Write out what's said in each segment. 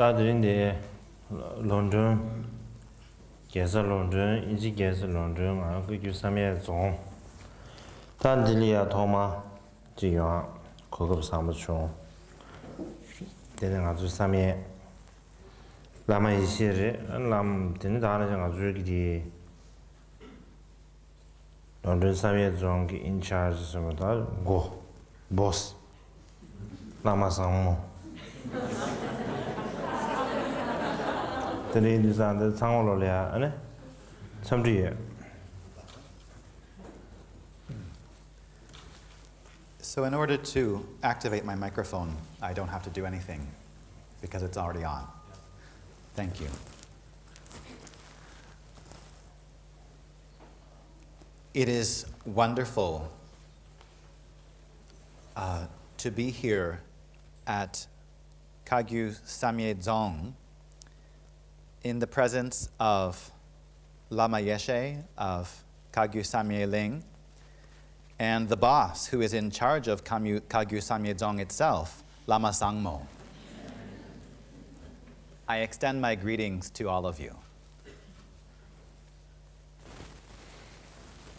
다들인데 런던 계서 런던 인지 계서 런던 아 그게 삼에 종 단들이야 도마 지요 고급 사무총 되는 아주 삼에 라마 이시를 람 되는 다는 아주 여기 런던 삼에 종기 인차르지 som다 고 보스 라마 상무 되는 자들 상월로야 아니 참지에 So in order to activate my microphone, I don't have to do anything because it's already on. Thank you. It is wonderful to be here at Kagyu Samye Dzong in the presence of Lama Yeshe of Kagyu Samye Ling, and the boss who is in charge of Kagyu Samye Dzong itself, Lama Sangmo. I extend my greetings to all of you.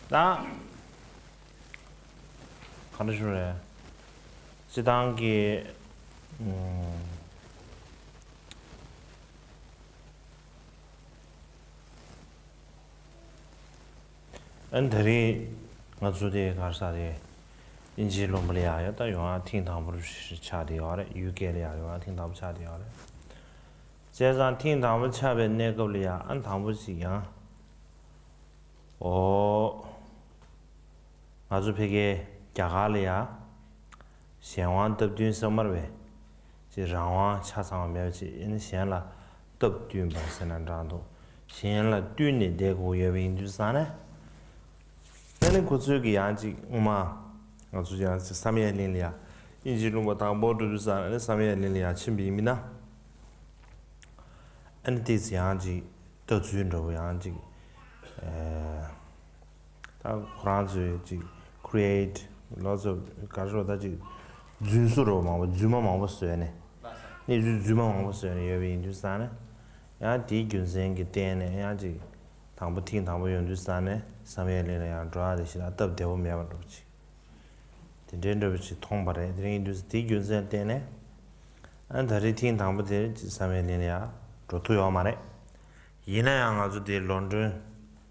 나 가르쳐래. 지단기 엔들이 어주대 가사대 인지로물이야. 다 영화听堂不是차디어래. 유게리아 영화 听堂不 차디어래. 제가 听堂不 차베 내거리야. 안 당부지야. 아주 베게 야갈이야. 시행왕 덥든 서머베. 지 랑왕 차상 멸지 인시엔라 덥든 바스난 장도. 시행라 뒨니 대고 예빈 주산에. 내는 고주기 양지 엄마 아주 자 3일 린리아. 인지로뭐 다 모두 주산에 3일 린리아 친비미나. 안티스 양지 더준로 양지 다 프랑스 지 create lots of 가서 다지 준수로 막 주만 막 쓰네. 니 주만 막 쓰네. 여기 인주산에 야 디균생기 때네 야지 당부听 당부 연주산에 3일에 야 드라데시라 답대고 매버지. 된된도지 통발에 드린주스 디균생 때네. 안 다리听 당부 때 3일에야 조토요 말에 이나양 아주 디 런던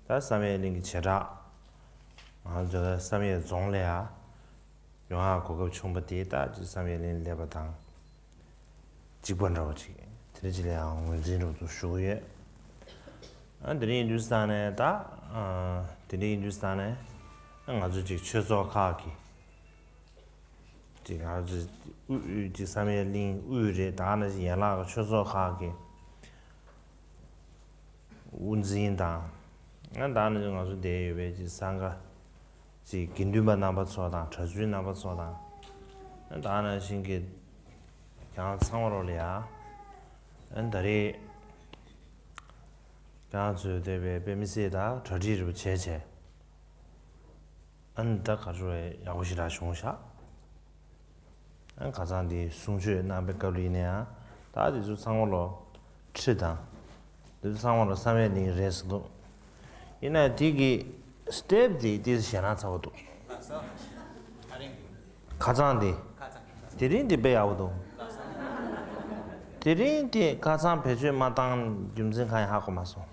다 3일에 제라 저 3일 종래야 영화 고급 총부대다 3일 레바당 직원으로지 드리지량 원진으로도 수에 안들이 인주산에 다 드리 인주산에 아주 지 최소하기 지가 아주 지 3일 린 우유에 다는 연락을 최소하기 운진다 나는 아주 대외지 상가 지 긴두만 남아서다 저주인 남아서다 나는 신기 그냥 상월로야 안들이 가주 대외 베미세다 저지를 제제 안다 가주에 야고시라 송샤 안 가장디 송주 남백거리네야 다지주 상월로 치다 그 상월로 3일 레스도 이나 디기 스텝 디스 시나 차고도 가장디 디린디 배야고도 디린디 가장 배주 마당 김진 칸 하고 마소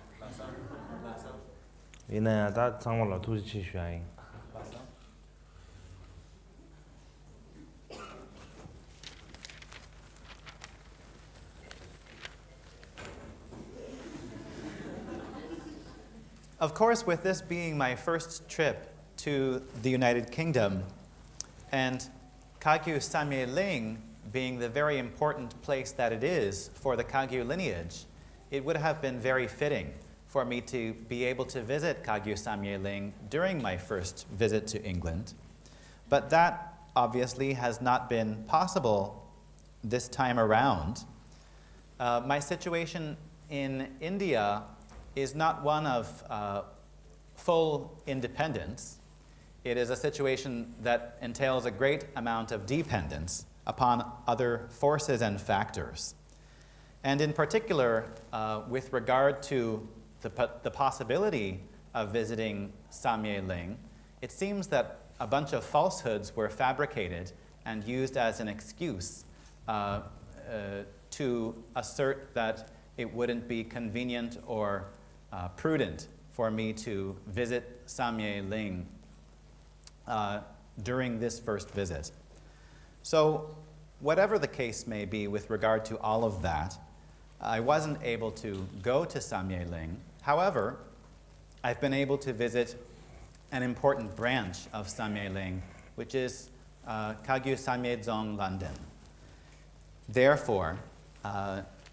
이나 다 상월로 투지 치슈아인 Of course, with this being my first trip to the United Kingdom, and Kagyu Samye Ling being the very important place that it is for the Kagyu lineage, it would have been very fitting for me to be able to visit Kagyu Samye Ling during my first visit to England. But that obviously has not been possible this time around. My situation in India is not one of full independence. It is a situation that entails a great amount of dependence upon other forces and factors. And in particular, with regard to the possibility of visiting Samye Ling, it seems that a bunch of falsehoods were fabricated and used as an excuse to assert that it wouldn't be convenient or prudent for me to visit Samye Ling during this first visit. So, whatever the case may be with regard to all of that, I wasn't able to go to Samye Ling. However, I've been able to visit an important branch of Samye Ling, which is Kagyu Samye Dzong, London. Therefore,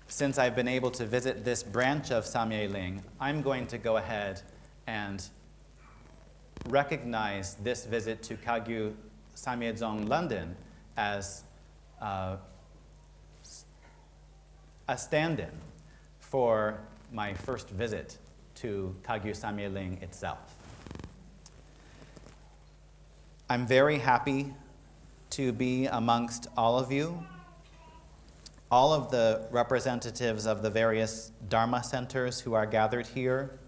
since I've been able to visit this branch of Samye Ling, I'm going to go ahead and recognize this visit to Kagyu Samye Dzong, London as a stand-in for my first visit to Kagyu Samye Ling itself. I'm very happy to be amongst all of you, all of the representatives of the various Dharma centers who are gathered here,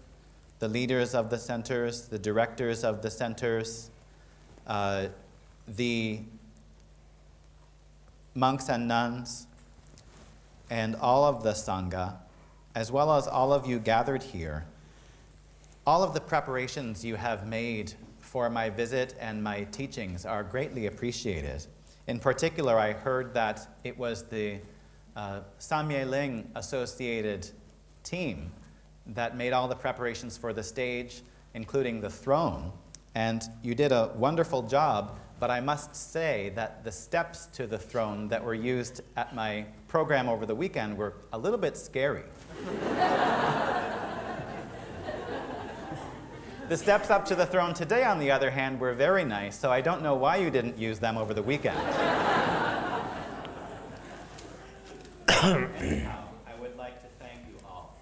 the leaders of the centers, the directors of the centers, the monks and nuns, and all of the Sangha, as well as all of you gathered here. All of the preparations you have made for my visit and my teachings are greatly appreciated. In particular, I heard that it was the Samye Ling associated team that made all the preparations for the stage, including the throne. And you did a wonderful job, but I must say that the steps to the throne that were used at my program over the weekend were a little bit scary. The steps up to the throne today, on the other hand, were very nice, so I don't know why you didn't use them over the weekend. Anyhow, I would like to thank you all.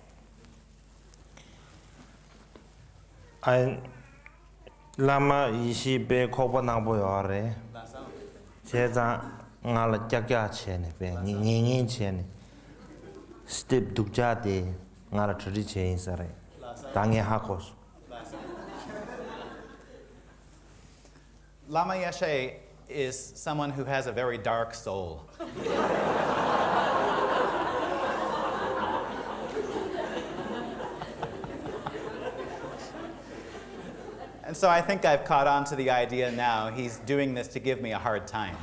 Lama ishi be kopa nangbo yore. Cheza ngala jakya chene be ngenge chene. Step dukja de ngala chari chen sare. Tange hakos. Lama Yeshe is someone who has a very dark soul. And so I think I've caught on to the idea now. He's doing this to give me a hard time.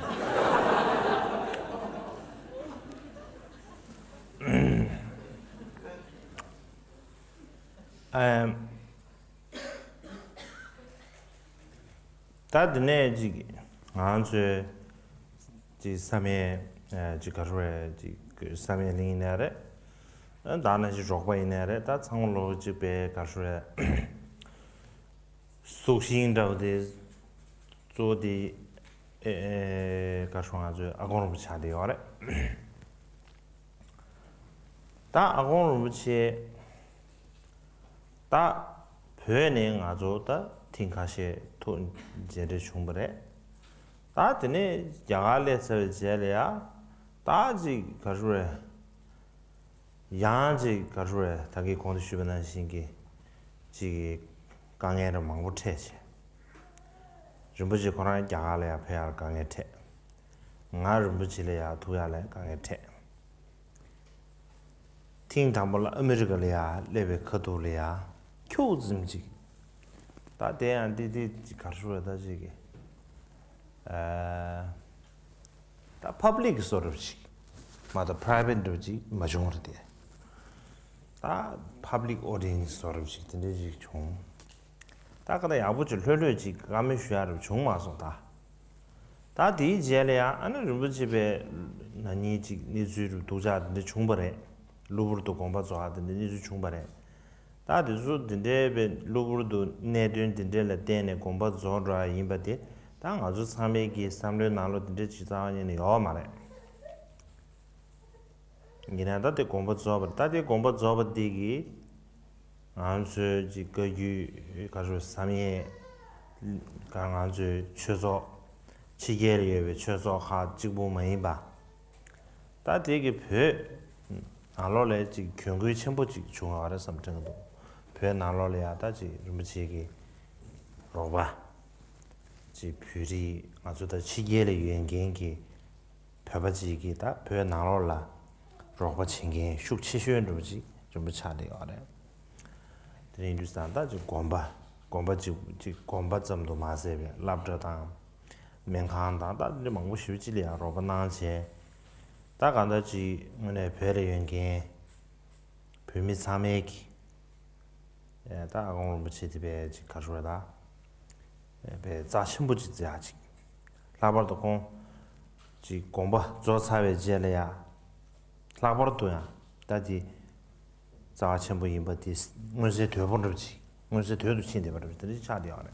다드네 지 안주 지 삼에 지 가르에 지그 삼에 링이나래 다나 지 족바이나래 다 창로 지베 가르에 소신다우데 조디 가르아주 아고노 차데요래 다 아고노 치 다 변행 아주 다 팅카시 돈 제를 충분해 다드네 야갈레서 제래야 다지 가르에 양지 가르에 다기 공부시변한 신기 지 강에를 망부태지 rumbuji koran 야갈레 앞에 강에태 nga rumbu지래야 두야래 강에태 팅담불 아메리카래야 레베 커도래야 교즈임지 다 대한 디디 가르쳐다 지게 다 public sort of 마다 private 도지 majority 다 public audience sort of 근데 좀 다가다 야부지 흘려지 감에 쉬야를 종마서다 다 디제래야 아는 rumbu지베 나니지 니주를 도자데 종벌에 루브르도 공부도 하던데 니주 종벌에 다들 딘데베 루브르도 내든 딘데라 데네 공부 조라 임바데 당 아주 삼매기 삼려 나로 딘데 지자하니 요 말에 이나다데 공부 조바 다데 공부 조바디기 안수 지거유 가서 삼예 강안주 최소 지게리에 최소 하 직부 많이 봐 다데게 배 나로래 지 경고의 첨부지 중앙아래 삼정도 배 나로래야 다지 rum치기 로바 지 뷰리 아주다 시계의 연경기 벼바지기다 배 나로라 로바 칭게 숙치슈엔 루지 좀 차대요래 드린주스탄다 지 곰바 점도 마세베 랍저다 맹칸다 다들 망고 쉬지리야 로바 나체 다간다지 문에 배의 연경 뷰미 삼메기 예, 다 공을 붙이디베 지 가져다 배 자신부지 자지 라버도 공지 공부 조사회 제래야 라버도야 다지 자신부 인버디 문제 되버르지 문제 되도 친데 버르지 차디하네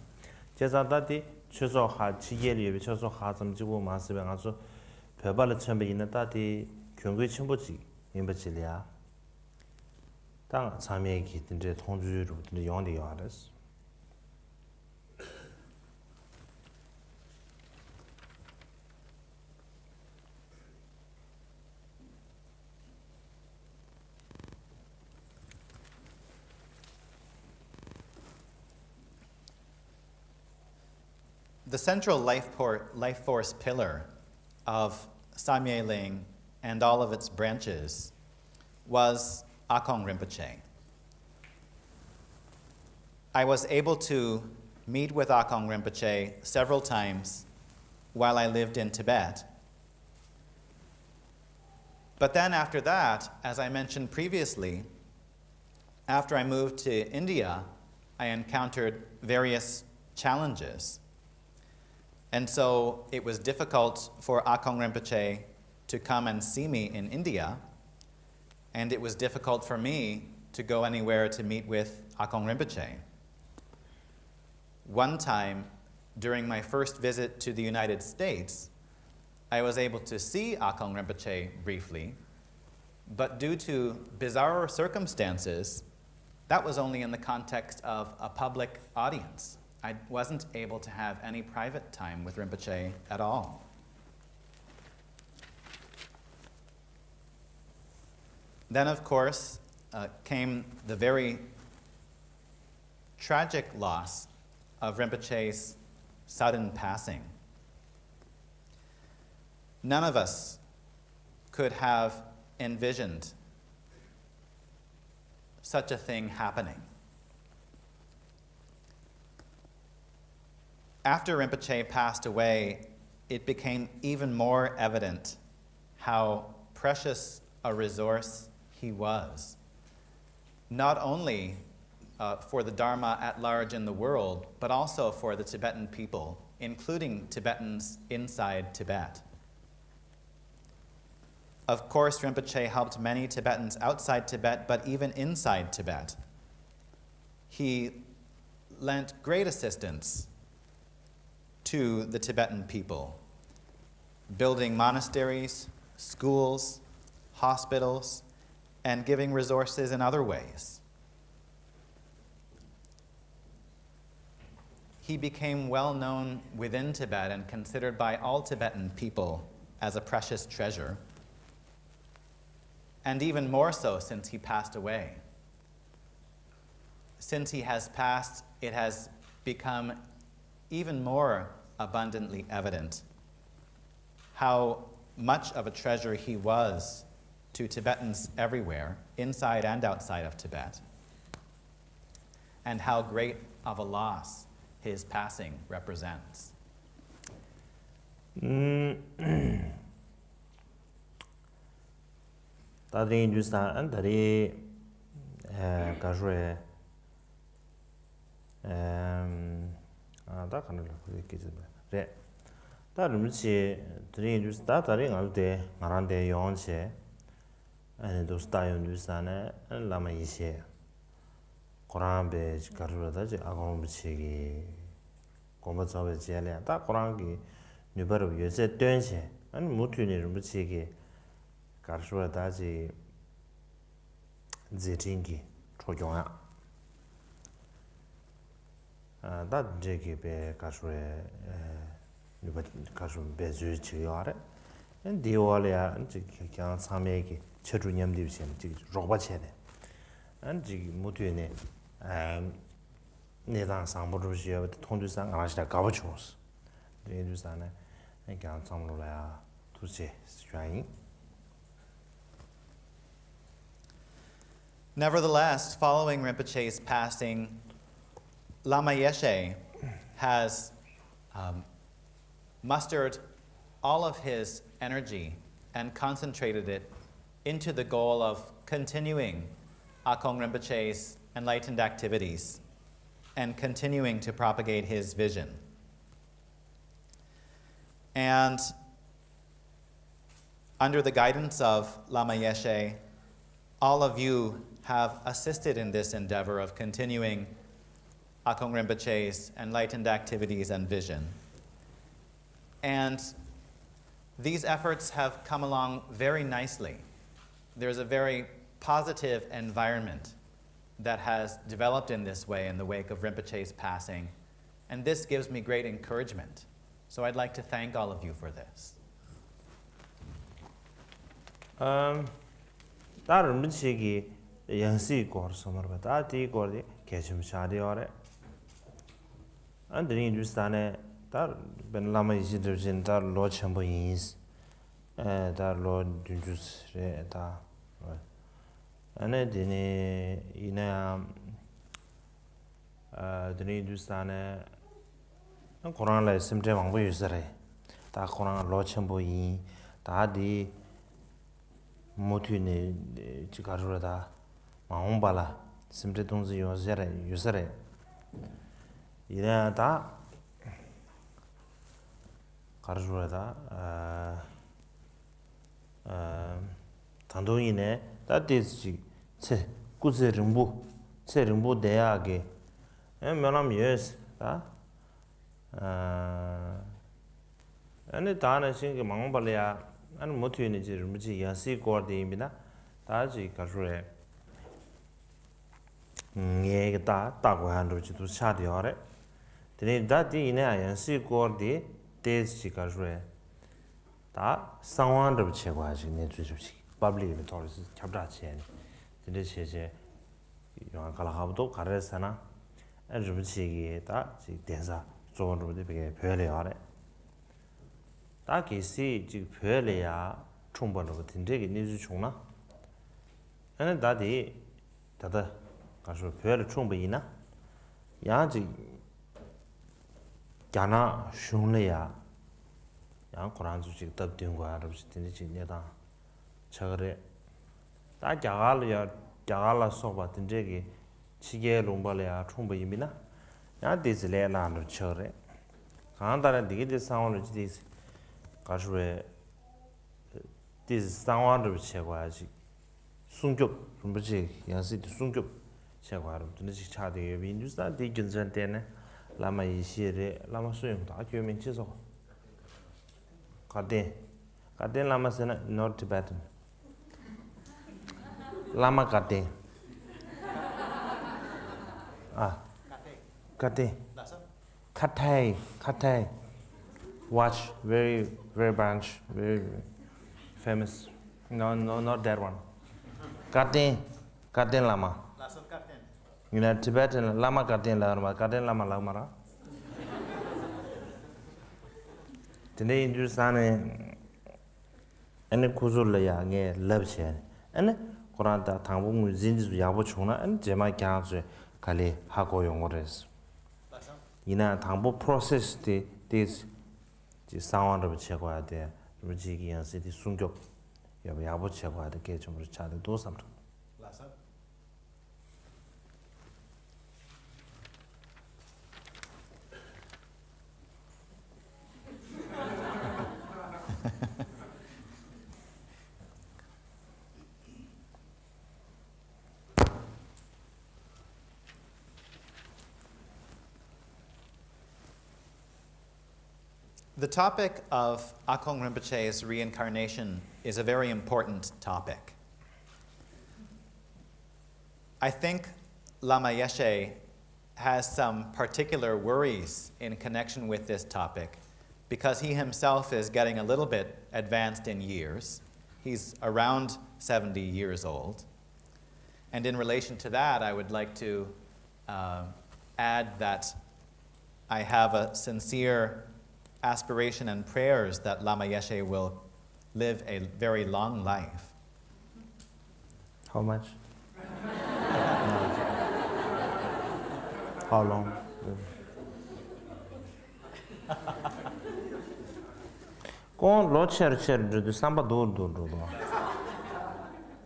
제자다디 최소 하치예리 최소 하점지고 마스베 가서 배발의 처음에 있는 다디 경고의 첨부지 인버지리아 당 참여의 기든지 통주로 용의 요하레스 The central life force pillar of Samye Ling and all of its branches was Akong Rinpoche. I was able to meet with Akong Rinpoche several times while I lived in Tibet. But then after that, as I mentioned previously, after I moved to India, I encountered various challenges. And so it was difficult for Akong Rinpoche to come and see me in India, and it was difficult for me to go anywhere to meet with Akong Rinpoche. One time, during my first visit to the United States, I was able to see Akong Rinpoche briefly, but due to bizarre circumstances, that was only in the context of a public audience. I wasn't able to have any private time with Rinpoche at all. Then, of course, came the very tragic loss of Rinpoche's sudden passing. None of us could have envisioned such a thing happening. After Rinpoche passed away, it became even more evident how precious a resource he was, not only for the Dharma at large in the world, but also for the Tibetan people, including Tibetans inside Tibet. Of course, Rinpoche helped many Tibetans outside Tibet, but even inside Tibet. He lent great assistance to the Tibetan people, building monasteries, schools, hospitals, and giving resources in other ways. He became well known within Tibet and considered by all Tibetan people as a precious treasure, and even more so since he passed away. Since he has passed, it has become even more abundantly evident how much of a treasure he was to Tibetans everywhere, inside and outside of Tibet, and how great of a loss his passing represents. 다른 주사 안다리 가주에 다 가는 거 그렇게 네. 다른 무치 드린 주사 다른 알데 말한데 영체 아니 도스타요 주사네 라마 이세 코란베 가르다지 아고 무치기 고모자베 제래 다 코란기 뉴바로 요새 뜬세 아니 무튜니 무치기 가르다지 제팅기 초종아 다 제기 베 가르에 뉴바 가르 베즈 지요아레 디오알이야 이제 그냥 삼메기 chetu nyamdi chen ji roba chene an ji mutu ne ne dan sang bo ru ji ya tong du sang ala shi ga ba chos de du sang ne ai gang sang lo la tu che shuan Nevertheless, following Rinpoche's passing, Lama Yeshe has mustered all of his energy and concentrated it into the goal of continuing Akong Rinpoche's enlightened activities and continuing to propagate his vision. And under the guidance of Lama Yeshe, all of you have assisted in this endeavor of continuing Akong Rinpoche's enlightened activities and vision. And these efforts have come along very nicely. There's a very positive environment that has developed in this way in the wake of Rinpoche's passing, and this gives me great encouragement. So I'd like to thank all of you for this. 다른 문식이 연시 거르서머 다 뒤거리 개심 샤디어레 안드니 주스탄에 다 벤라마 이시드진 다 로첨보 인스 다 둔주스레 다 안에 드니 이나 드니 주스탄에 코로나에 심제 왕부 유서레 다 코로나 로첨보 인 다디 모티네 지가르다 마옹발라 심제 동지 유서레 이래다 가르르다 단도이네 다데지 체 꾸제릉부 체릉부 대학에 면함 예스 다 아니 다는 신게 마옹발이야 아니 모티네 지르무지 야시 거디입니다 다지 가르르 얘가 따고 한도지도 차디어래 드네 다디 이내 아연시 거디 데스지가 그래 다 상황을 제거하지 내 주십시 publicly 토리스 잡다치 드네 제제 영화 갈아가도 가르사나 알주비게 다지 대사 조언으로 되게 별려야래 다 계시 지 별려야 충분하고 된대게 내주 총나 아니 다디 다다 가서 별을 충분히나 야지 야나 슝래야 양 코란 주식 답된 거 알아보시 되는지 지내다 저거래 다 자갈라 소바 된대게 지게 롱발이야 충분히미나 야 디즈레라는 저래 간다는 디게 상황을 지디 가서에 디즈 상황을 제거하지 순급 좀 뭐지 양식이 순급 제거하러 드는지 차대에 윈주스다 디긴전때네 라마 이시에 라마 소용도 아교면 치서 가데 라마스나 not Tibetan 라마 가데 가데 카타이 watch very branch very famous no not that one 가데 라마 United Tibetan lama katen la lama la mara tene inju sane ene kuzul la ya nge lab che ene quran ta thangbu mu jinji ya bo chuna ene jema kya je kale ha go yong ores ina thangbu process de this ji sangwan ro che kwa de ru ji gi yan se di sungyo ya bo che kwa de ke chum ru cha de do sam The topic of Akong Rinpoche's reincarnation is a very important topic. I think Lama Yeshe has some particular worries in connection with this topic because he himself is getting a little bit advanced in years He's around 70 years old. And in relation to that, I would like to add that I have a sincere aspiration and prayers that Lama Yeshe will live a very long life. How much? How long?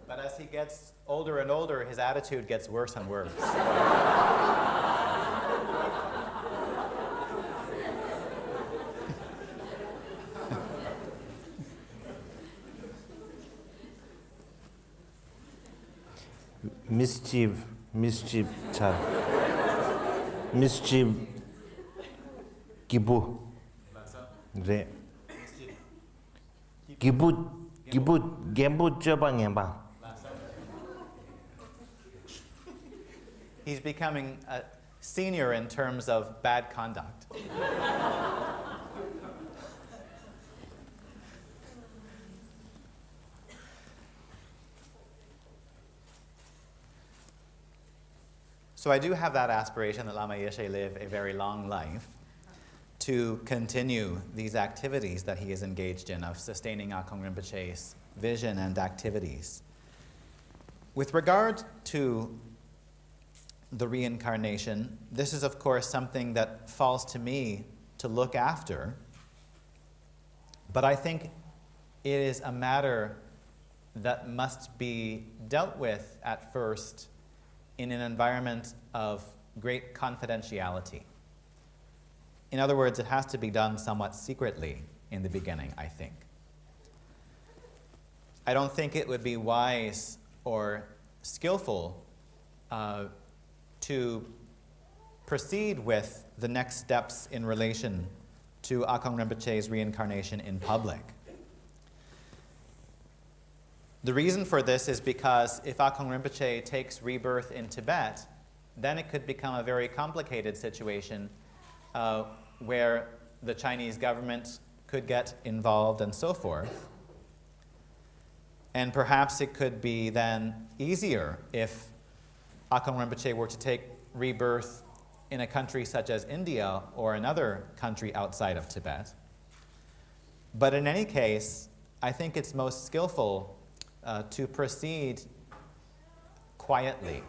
But as he gets older and older, his attitude gets worse and worse. Mischief child. Mischief Gibu. Re. Gibu Gembu Jabangamba. He's becoming a senior in terms of bad conduct. So I do have that aspiration that Lama Yeshe live a very long life to continue these activities that he is engaged in of sustaining Akong Rinpoche's vision and activities. With regard to the reincarnation, this is of course something that falls to me to look after, but I think it is a matter that must be dealt with at first in an environment of great confidentiality. In other words, it has to be done somewhat secretly in the beginning, I think. I don't think it would be wise or skillful to proceed with the next steps in relation to Akong Rinpoche's reincarnation in public. The reason for this is because if Akong Rinpoche takes rebirth in Tibet, then it could become a very complicated situation where the Chinese government could get involved and so forth. And perhaps it could be then easier if Akong Rinpoche were to take rebirth in a country such as India or another country outside of Tibet. But in any case, I think it's most skillful to proceed quietly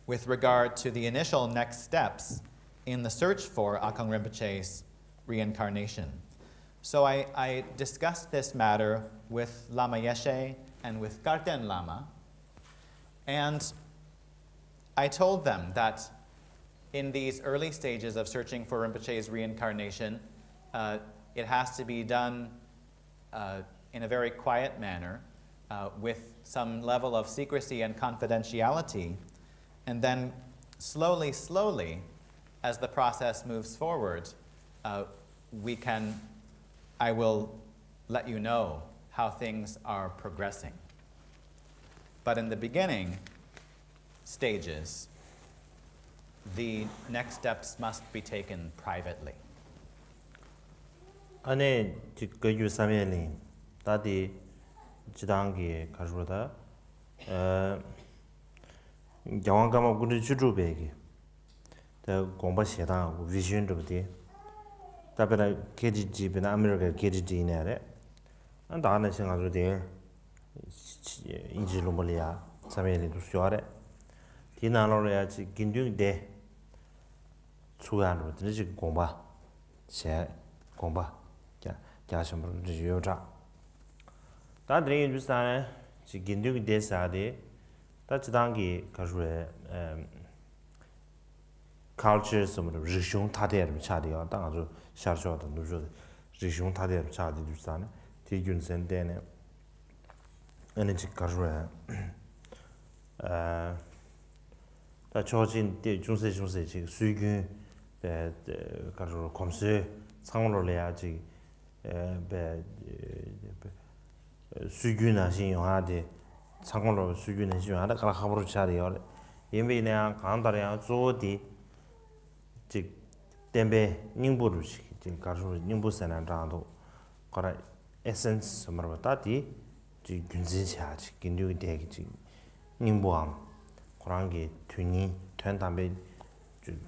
with regard to the initial next steps in the search for Akong Rinpoche's reincarnation. So I discussed this matter with Lama Yeshe and with Garten Lama, and I told them that in these early stages of searching for Rinpoche's reincarnation, it has to be done in a very quiet manner, with some level of secrecy and confidentiality, and then slowly, as the process moves forward, I will let you know how things are progressing. But in the beginning stages, the next steps must be taken privately. Ane Kagyu Samye Tadi Chidangi Kajruda Yawangama Guru Chudrubegi the Gomba Shedan Vision of the Tabera KGG in America KGG in Ere and Dana Singadu de Injilumulia Samye to Shore Tina Loria Gindu de Sugan with the Gomba Share Gomba Jasham Yoja. That ring in Justana, she Gindu de Sade, that's Dangi Kajue culture, some of the Rishun Tader Chadi or Danzo Sharshot and Nujo Rishun Tader Chadi Justana, Tigun Sendene, Energy Kajue. That church in the Junse Sugun, the Kajur Comse, Sangroleaji. 수균아 신용하데 상권로 수균은 신용하다 가라 하버로 차리요 예매냐 간다냐 조디 즉 템베 닝보루시 즉 가르로 닝보세난 장도 거라 essence somar ta di ji gunzi cha ji gindu de ji nimboam kurangi tuni tuen tambe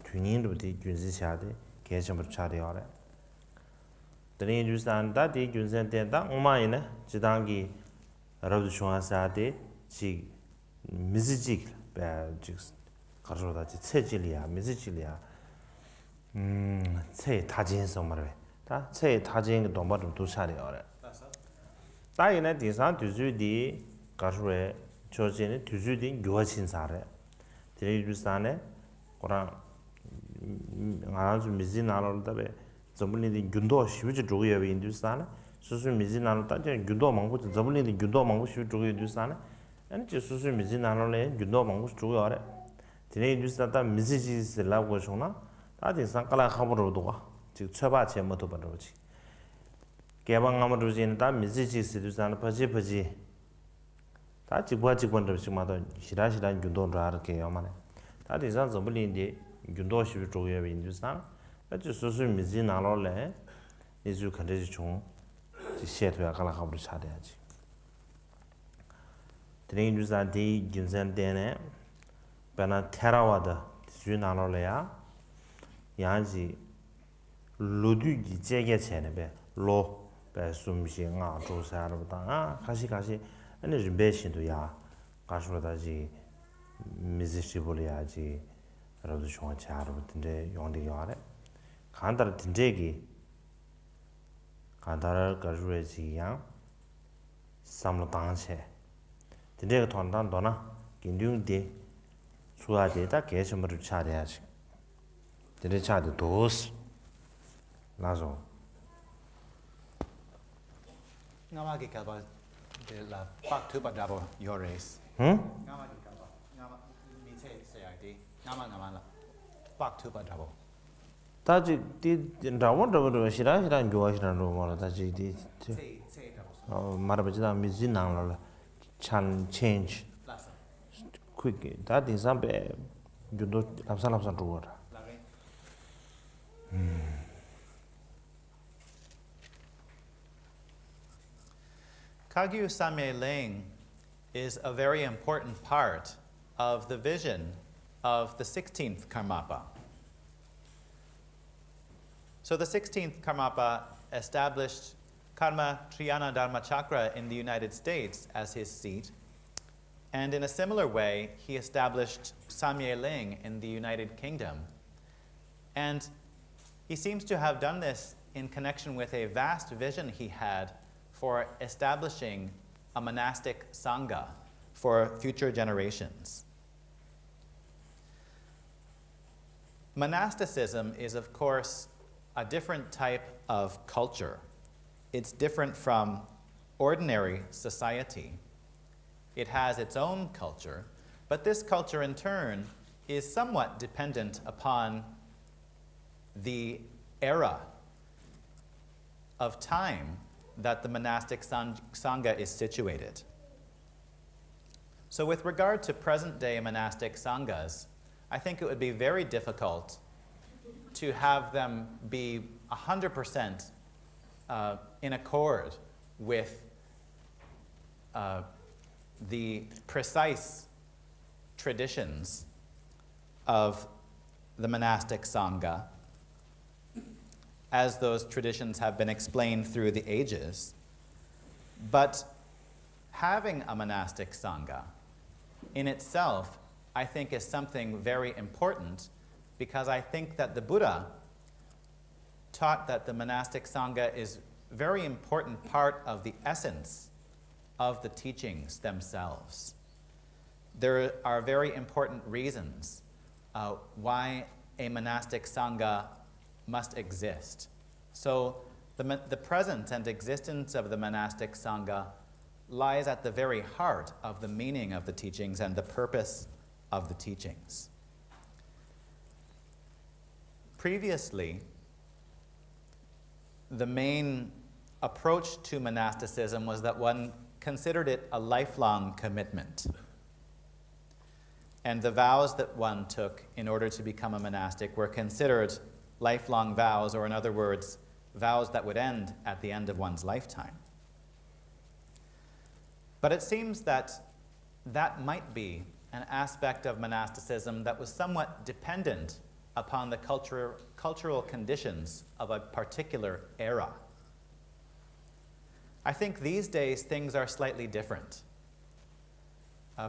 tuni ru di gunzi cha de ge chamar cha de ore deni ju san da di gunzen de da uma ine ji dangi rabu shwa sa de ji 미지직 즉 가져다지 체질이야 미지질이야 체 다진서 말해 다체 다진 동바도 도사려래 다이네 디산 두주디 가르에 조진이 두주디 교화신사래 데리주산에 고랑 아주 미진나로다베 전문이디 균도 쉬우지 조고여 인두산에 수수 미진나로다 균도 망고 전문이디 균도 망고 쉬우 조고여 인두산에 아니 저 수수 미진나로래 균도 망고 조고여래 데리주산다 미지지스라고 쇼나 다디 상깔아 카보로도가 즉 처바 제모도 버러지 개방함으로지는 다 미지지스도산 퍼지 다 직관직관도 지마도 시라시란 균도로 알게요 만에 다디 산 전부린데 균도시 조여에 인두산 아주 수수 미진나로래 이주 컨디지 총 시에도야 갈아 카보로 차대야지 데리주산 디 균산데네 bana 테라와다 주나로래야 양지 로두 기제게 체네베 로 배숨싱아 조사르다 가시 아니 좀 배신도야 가슈로다지 미지시볼이야지 여러분 좋은 차르던데 용데 요아래 간다르 딘데기 간다르 가주에지야 삼로당체 딘데가 돈단도나 긴둥데 수아데다 개심을 차려야지. 데레차도 도스. 나죠. Ngamagi kalba de la pak tu badabo yores. Ngamagi kalba. Ngama mite sayadi. Ngama la. Pak tu badabo. 다지 디 라원도 시라시란 교화시란로 말아 다지 디 말아보지다 미진나로 찬 체인지 quick that is some you do lamsan to water Kagyu Samye Ling is a very important part of the vision of the 16th Karmapa. So the 16th Karmapa established Karma Triyana Dharma Chakra in the United States as his seat. And in a similar way, he established Samye Ling in the United Kingdom. And he seems to have done this in connection with a vast vision he had for establishing a monastic sangha for future generations. Monasticism is, of course, a different type of culture. It's different from ordinary society. It has its own culture, but this culture in turn is somewhat dependent upon the era of time that the monastic sangha is situated. So with regard to present-day monastic sanghas, I think it would be very difficult to have them be 100% in accord with the precise traditions of the monastic sangha, as those traditions have been explained through the ages. But having a monastic sangha in itself, I think, is something very important, because I think that the Buddha taught that the monastic sangha is a very important part of the essence of the teachings themselves. There are very important reasons why a monastic sangha must exist. So the presence and existence of the monastic sangha lies at the very heart of the meaning of the teachings and the purpose of the teachings. Previously, the main approach to monasticism was that one considered it a lifelong commitment. And the vows that one took in order to become a monastic were considered lifelong vows, or in other words, vows that would end at the end of one's lifetime. But it seems that that might be an aspect of monasticism that was somewhat dependent upon the cultural conditions of a particular era. I think these days things are slightly different.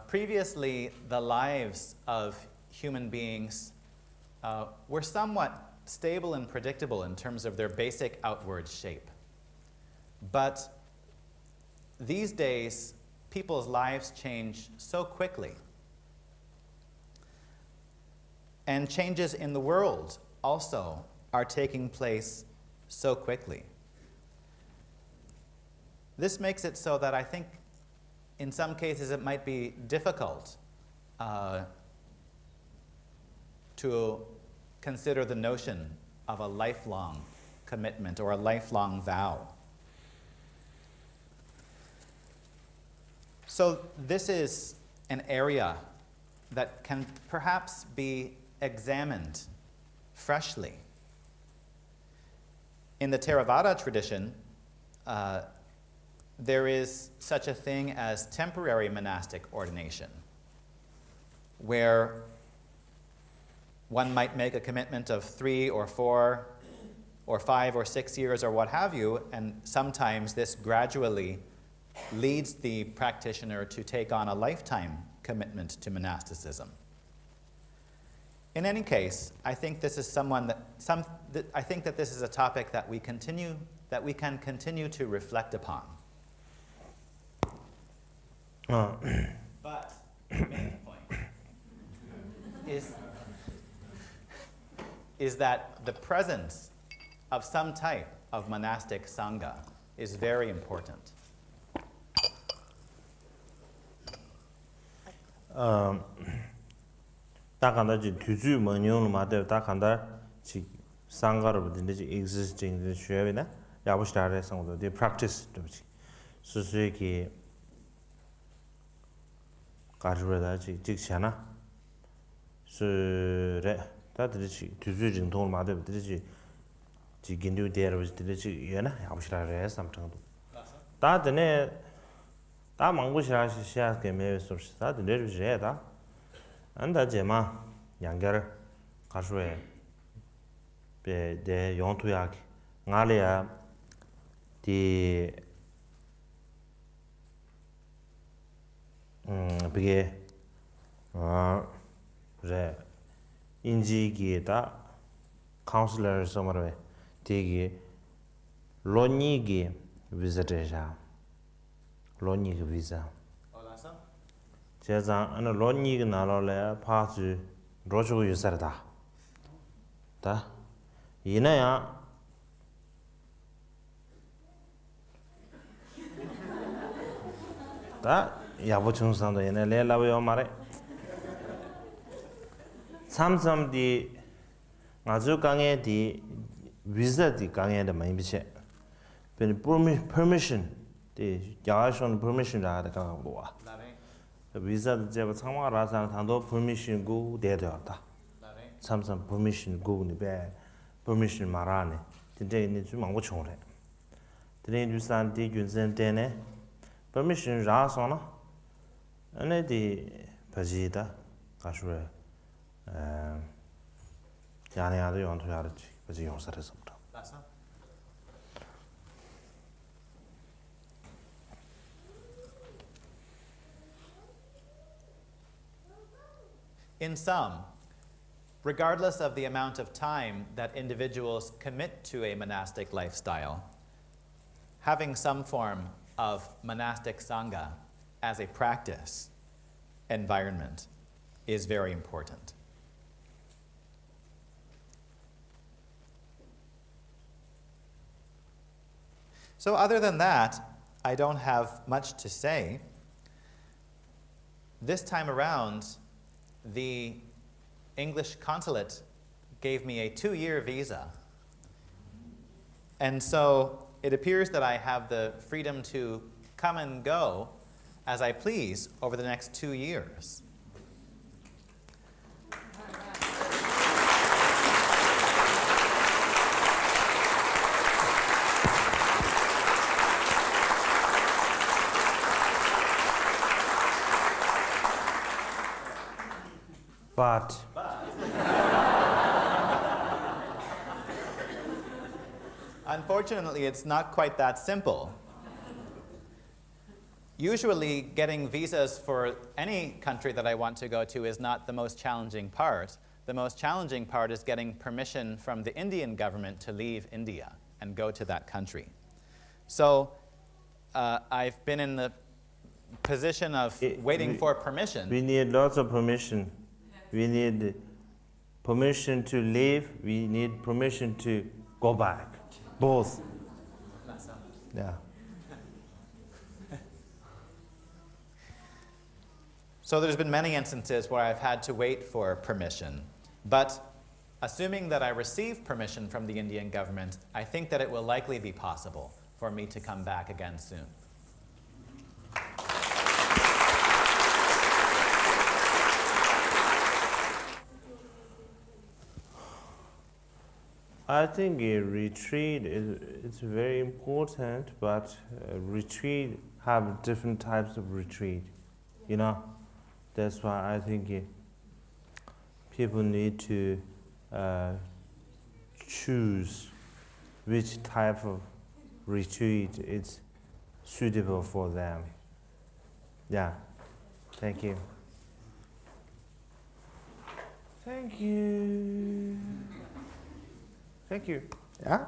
Previously, the lives of human beings were somewhat stable and predictable in terms of their basic outward shape. But these days, people's lives change so quickly. And changes in the world also are taking place so quickly. This makes it so that I think in some cases it might be difficult to consider the notion of a lifelong commitment or a lifelong vow. So this is an area that can perhaps be examined freshly. In the Theravada tradition, there is such a thing as temporary monastic ordination, where one might make a commitment of 3 or 4 or 5 or 6 years or what have you, and sometimes this gradually leads the practitioner to take on a lifetime commitment to monasticism. In any case, I think this is I think that this is a topic that we can continue to reflect upon. But the main point is that the presence of some type of monastic sangha is very important. 다간다 지 뒤주 뭐냐는 마데 다간다 지 상가로 되는지 existing the 쉐베나 야부시다레 상도 the practice 도지 수수에게 가르르다 지 직샤나 수레 다들지 뒤주 정통 마데 들지 지 긴두 데르 들지 예나 야부시다레 삼정도 다드네 다 망고시라시 시야게 메소스 다드 내르지에다 안다 제마 양결 가수에 베데 용투야기 나리아 디 비게 그래 인지기에다 카운슬러 서머에 되게 로니기 비자데자 로니기 비자 제가 안 로니기 나로래 파주 로주고 유사르다 다 이나야 다 야보 중상도 얘네 레라고요 말해 삼삼디 아주 강에디 비자디 강에데 많이 비체 permission 디 야하션 permission 라다 강고 와 visa 제가 상황라서 단도 permission 고 대되었다. 삼삼 permission 고니 배 permission 말하네. 진짜 이제 좀 망고 총래. 드레인 주산 디 균선 때네 permission 라서나 안에디 바지다 가슈에 자네야도 연토야르지 바지 용사래서부터. In sum, regardless of the amount of time that individuals commit to a monastic lifestyle, having some form of monastic sangha as a practice environment is very important. So other than that, I don't have much to say. This time around, the English consulate gave me a 2-year visa. And so it appears that I have the freedom to come and go as I please over the next 2 years. But Unfortunately, it's not quite that simple. Usually, getting visas for any country that I want to go to is not the most challenging part. The most challenging part is getting permission from the Indian government to leave India and go to that country. So I've been in the position of waiting for permission. we need lots of permission. We need permission to leave. We need permission to go back. Both. Yeah. So there's been many instances where I've had to wait for permission. But assuming that I receive permission from the Indian government, I think that it will likely be possible for me to come back again soon. I think a retreat is very important, but retreat have different types of retreat, you know. That's why I think people need to choose which type of retreat is suitable for them. Yeah, thank you. Thank you. Thank you. Yeah?